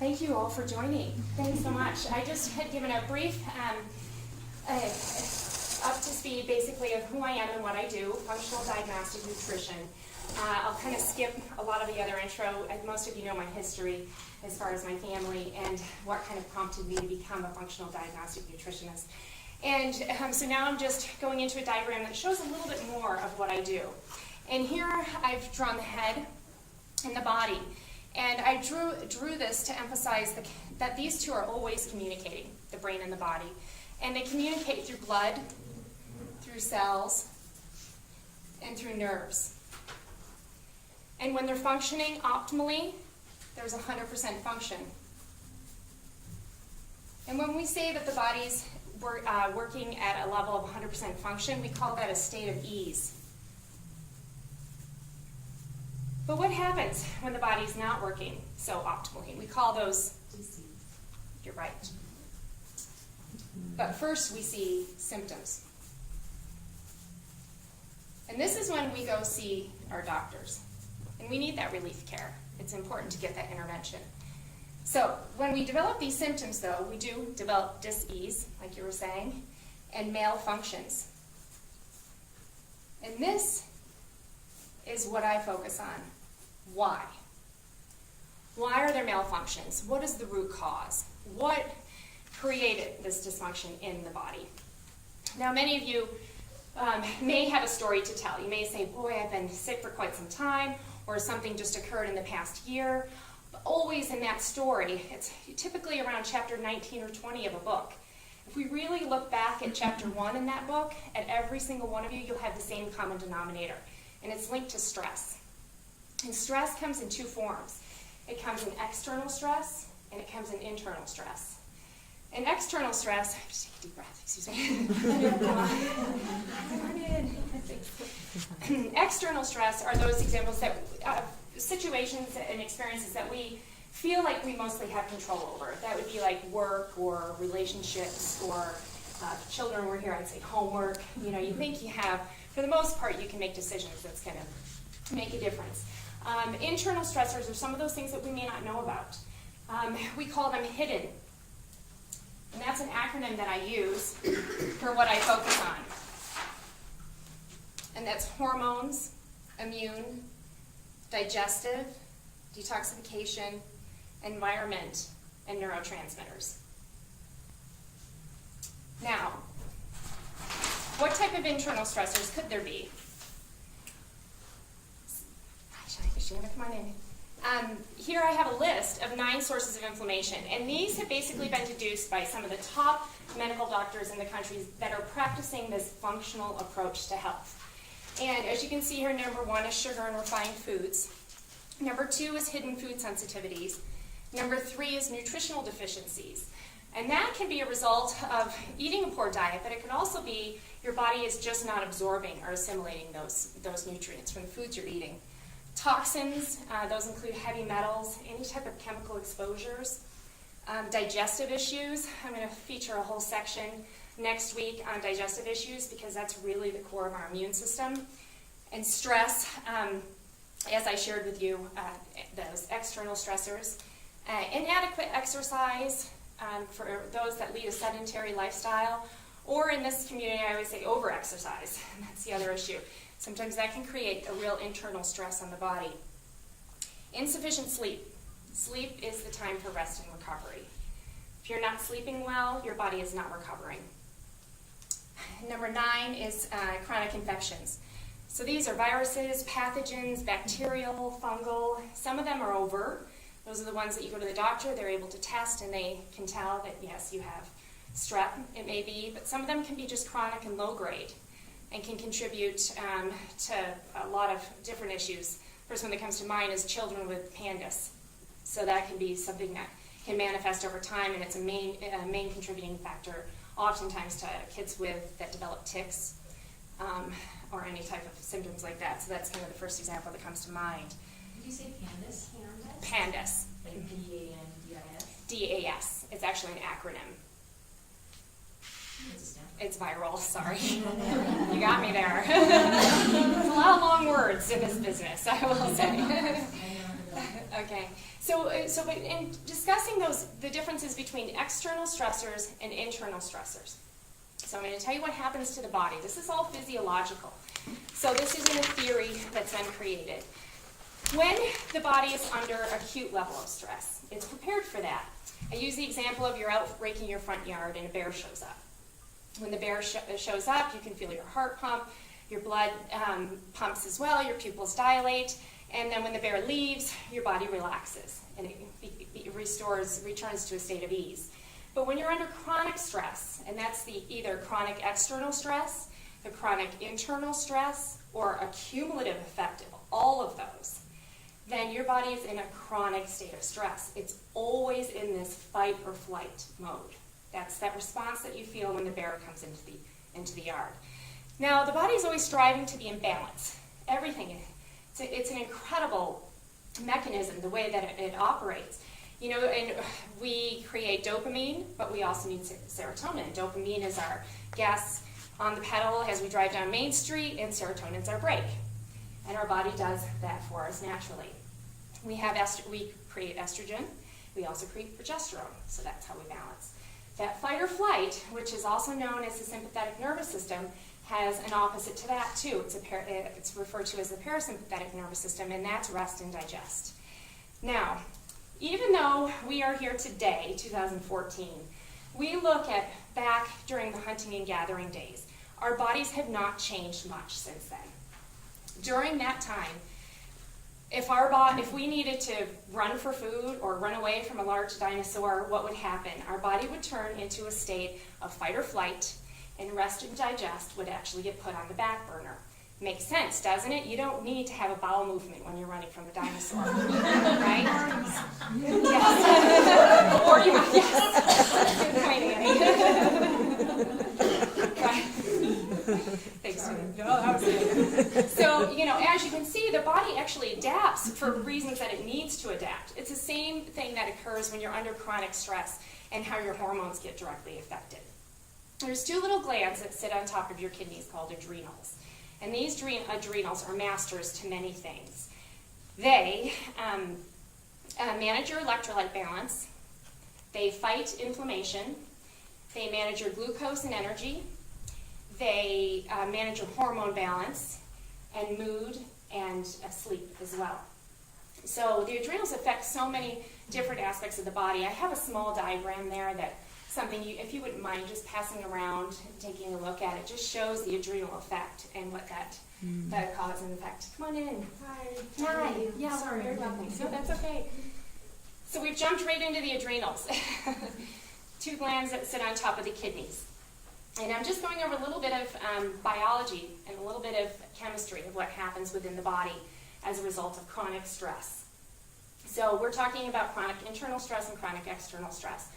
Thank you all for joining. Thanks so much. I just had given a brief up to speed basically of who I am and what I do, functional diagnostic nutrition. I'll kind of skip a lot of the other intro. Most of you know my history as far as my family and what kind of prompted me to become a functional diagnostic nutritionist. And so now I'm just going into a diagram that shows a little bit more of what I do. And here I've drawn the head and the body. And I drew this to emphasize that these two are always communicating, the brain and the body. And they communicate through blood, through cells, and through nerves. And when they're functioning optimally, there's 100% function. And when we say that the body's working at a level of 100% function, we call that a state of ease. But what happens when the body's not working so optimally? We call those disease. You're right. But first we see symptoms. And this is when we go see our doctors. And we need that relief care. It's important to get that intervention. So when we develop these symptoms, though, we do develop dis-ease, like you were saying, and malfunctions. And this is what I focus on. Why? Why are there malfunctions? What is the root cause? What created this dysfunction in the body? Now, many of you may have a story to tell. You may say, boy, I've been sick for quite some time, or something just occurred in the past year. But always in that story, it's typically around chapter 19 or 20 of a book. If we really look back at chapter 1 in that book, at every single one of you, you'll have the same common denominator, and it's linked to stress. And stress comes in two forms. It comes in external stress, and it comes in internal stress. And external stress, just take a deep breath, excuse me. Come on in. External stress are those examples that, situations and experiences that we feel like we mostly have control over. That would be like work or relationships or children were here, I'd say homework. You know, you think you have, for the most part, you can make decisions that's going to make a difference. Internal stressors are some of those things that we may not know about. We call them hidden. And that's an acronym that I use for what I focus on. And that's hormones, immune, digestive, detoxification, environment, and neurotransmitters. Now, what type of internal stressors could there be? Shana, come on in. Here I have a list of 9 sources of inflammation, and these have basically been deduced by some of the top medical doctors in the country that are practicing this functional approach to health. And as you can see here, number 1 is sugar and refined foods. Number 2 is hidden food sensitivities. Number 3 is nutritional deficiencies. And that can be a result of eating a poor diet, but it can also be your body is just not absorbing or assimilating those nutrients from the foods you're eating. Toxins, those include heavy metals, any type of chemical exposures. Digestive issues, I'm going to feature a whole section next week on digestive issues because that's really the core of our immune system. And stress, as I shared with you, those external stressors. Inadequate exercise for those that lead a sedentary lifestyle, or in this community I always say over-exercise, and that's the other issue. Sometimes that can create a real internal stress on the body. Insufficient sleep. Sleep is the time for rest and recovery. If you're not sleeping well, your body is not recovering. Number 9 is chronic infections. So these are viruses, pathogens, bacterial, fungal. Some of them are overt. Those are the ones that you go to the doctor, they're able to test, and they can tell that, yes, you have strep, it may be, but some of them can be just chronic and low grade and can contribute to a lot of different issues. First one that comes to mind is children with PANDAS. So that can be something that can manifest over time, and it's a main contributing factor oftentimes to kids that develop tics or any type of symptoms like that. So that's kind of the first example that comes to mind. Did you say PANDAS? PANDAS. Like P-A-N-D-I-S? D-A-S. It's actually an acronym. It's viral, sorry. You got me there. There's a lot of long words in this business, I will say. Okay, But in discussing the differences between external stressors and internal stressors. So I'm going to tell you what happens to the body. This is all physiological. So this isn't a theory that's been created. When the body is under acute level of stress, it's prepared for that. I use the example of you're out raking your front yard and a bear shows up. When the bear shows up, you can feel your heart pump, your blood pumps as well, your pupils dilate, and then when the bear leaves, your body relaxes and it returns to a state of ease. But when you're under chronic stress, and that's the either chronic external stress, the chronic internal stress, or a cumulative effect of all of those, then your body is in a chronic state of stress. It's always in this fight or flight mode. That's that response that you feel when the bear comes into the yard. Now, the body is always striving to be in balance. Everything. It's an incredible mechanism, the way that it operates. You know, and we create dopamine, but we also need serotonin. Dopamine is our gas on the pedal as we drive down Main Street, and serotonin is our brake. And our body does that for us naturally. We create estrogen. We also create progesterone, so that's how we balance. That fight or flight, which is also known as the sympathetic nervous system, has an opposite to that too. It's referred to as the parasympathetic nervous system, and that's rest and digest. Now, even though we are here today, 2014, we look at back during the hunting and gathering days. Our bodies have not changed much since then. During that time, if we needed to run for food or run away from a large dinosaur, what would happen? Our body would turn into a state of fight or flight, and rest and digest would actually get put on the back burner. Makes sense, doesn't it? You don't need to have a bowel movement when you're running from a dinosaur, right? Yes. Or you, yes. Good point, Annie. Right. Thanks, Susan. So, you know, as you can see, the body actually adapts for reasons that it needs to adapt. It's the same thing that occurs when you're under chronic stress and how your hormones get directly affected. There's two little glands that sit on top of your kidneys called adrenals. And these adrenals are masters to many things. They manage your electrolyte balance. They fight inflammation. They manage your glucose and energy. They manage your hormone balance and mood and sleep as well. So the adrenals affect so many different aspects of the body. I have a small diagram there that if you wouldn't mind just passing around and taking a look at it, just shows the adrenal effect and what that cause and effect. Come on in. Hi. Yeah, sorry. Very well, thanks. No, that's okay. So we've jumped right into the adrenals. Two glands that sit on top of the kidneys. And I'm just going over a little bit of biology and a little bit of chemistry of what happens within the body as a result of chronic stress. So we're talking about chronic internal stress and chronic external stress.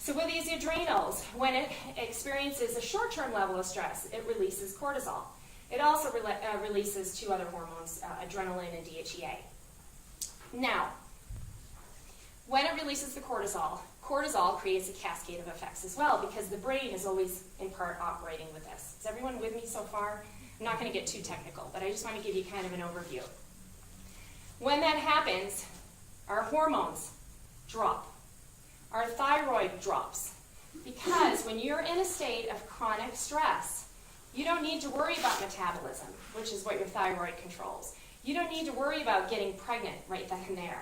So with these adrenals, when it experiences a short-term level of stress, it releases cortisol. It also releases two other hormones, adrenaline and DHEA. Now, when it releases the cortisol creates a cascade of effects as well, because the brain is always in part operating with this. Is everyone with me so far? I'm not going to get too technical, but I just want to give you kind of an overview. When that happens, our hormones drop. Our thyroid drops, because when you're in a state of chronic stress, you don't need to worry about metabolism, which is what your thyroid controls. You don't need to worry about getting pregnant right then and there.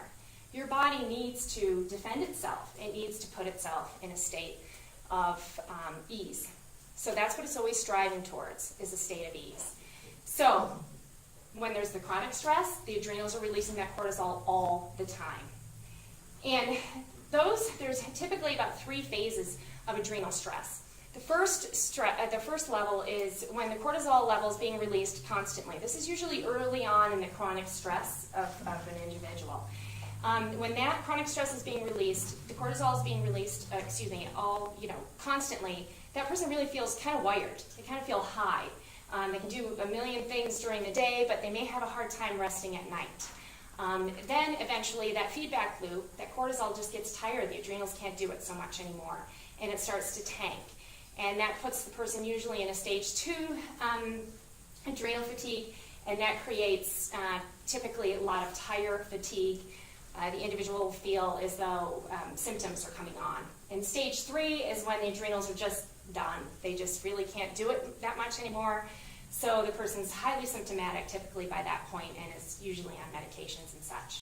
Your body needs to defend itself. It needs to put itself in a state of ease. So that's what it's always striving towards, is a state of ease. So when there's the chronic stress, the adrenals are releasing that cortisol all the time. And there's typically about 3 phases of adrenal stress. The first level is when the cortisol level is being released constantly. This is usually early on in the chronic stress of an individual. When that chronic stress is being released, the cortisol is being released, constantly, that person really feels kind of wired. They kind of feel high. They can do a million things during the day, but they may have a hard time resting at night. Then eventually that feedback loop, that cortisol just gets tired. The adrenals can't do it so much anymore, and it starts to tank. And that puts the person usually in a stage 2 adrenal fatigue, and that creates typically a lot of tire fatigue, the individual will feel as though symptoms are coming on. And stage 3 is when the adrenals are just done. They just really can't do it that much anymore. So the person's highly symptomatic typically by that point and is usually on medications and such.